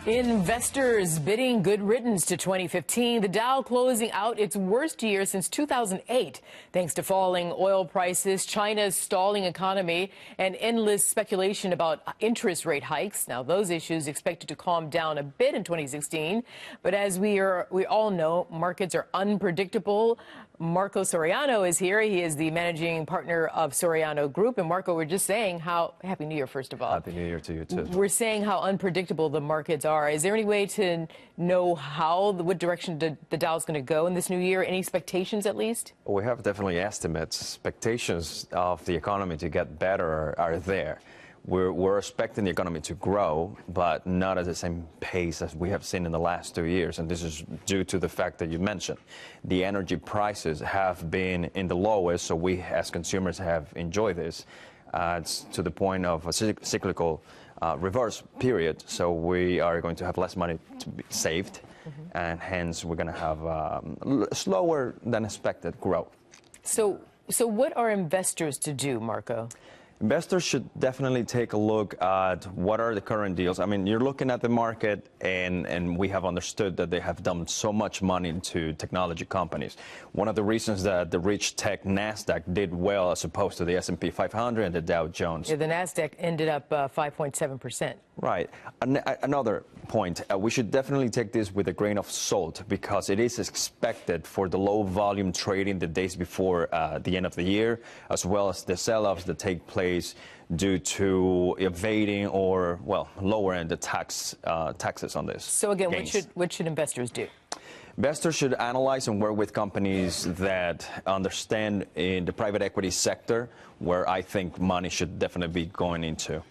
Investors bidding good riddance to 2015. The Dow closing out its worst year since 2008, thanks to falling oil prices, China's stalling economy, and endless speculation about interest rate hikes. Now, those issues expected to calm down a bit in 2016. But as we all know, markets are unpredictable. Marco Soriano is here. He is the managing partner of Soriano Group. And Marco, we're just saying how Happy New Year, first of all. Happy New Year to you, too. We're saying how unpredictable the markets are. Is there any way to know what direction the Dow is going to go in this new year? Any expectations, at least? We have definitely estimates. Expectations of the economy to get better are there. We're expecting the economy to grow, but not at the same pace as we have seen in the last 2 years. And this is due to the fact that you mentioned. The energy prices have been in the lowest, so we as consumers have enjoyed this. It's to the point of a cyclical reverse period, so we are going to have less money to be saved, and hence we're going to have slower than expected growth. So what are investors to do, Marco? Investors should definitely take a look at what are the current deals. I mean, you're looking at the market, and we have understood that they have dumped so much money into technology companies. One of the reasons that the rich tech NASDAQ did well as opposed to the S&P 500 and the Dow Jones. Yeah, the NASDAQ ended up 5.7%. Right. Another point, we should definitely take this with a grain of salt because it is expected for the low volume trading the days before the end of the year, as well as the sell-offs that take place due to evading or, well, lowering the taxes on this. So again, what should investors do? Investors should analyze and work with companies that understand in the private equity sector, where I think money should definitely be going into.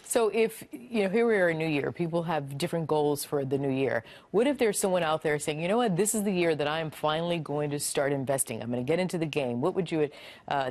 So if, here we are in New Year, people have different goals for the new year. What if there's someone out there saying, you know what, this is the year that I am finally going to start investing. I'm going to get into the game. What would you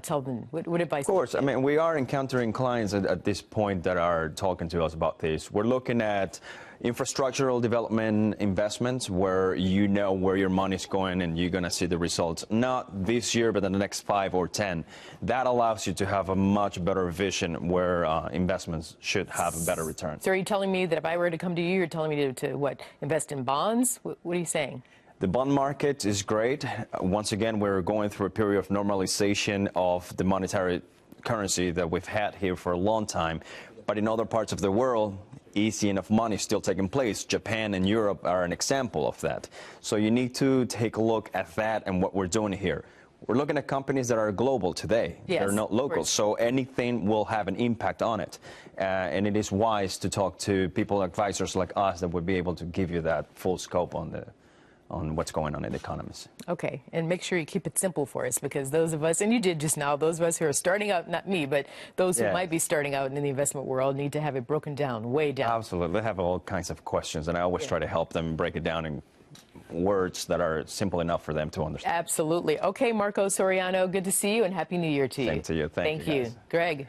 tell them? What advice? Of course. I mean, we are encountering clients at this point that are talking to us about this. We're looking at infrastructural development investments where you know where your money's going and you're going to see the results. Not this year, but in the next 5 or 10. That allows you to have a much better vision where investments should have a better return. So are you telling me that if I were to come to you, you're telling me to what, invest in bonds? What are you saying? The bond market is great. Once again, we're going through a period of normalization of the monetary currency that we've had here for a long time. But in other parts of the world, easing of money is still taking place. Japan and Europe are an example of that. So you need to take a look at that and what we're doing here. We're looking at companies that are global today. Yes, they're not local. So anything will have an impact on it. And it is wise to talk to people, advisors like us, that would be able to give you that full scope on what's going on in the economies. Okay, and make sure you keep it simple for us, because those of us, and you did just now, those of us who are starting out, not me, but those who might be starting out in the investment world need to have it broken down, way down. Absolutely. They have all kinds of questions, and I always try to help them break it down in words that are simple enough for them to understand. Absolutely. Okay, Marco Soriano, good to see you, and Happy New Year to you. Same to you. Thank you, guys. Greg.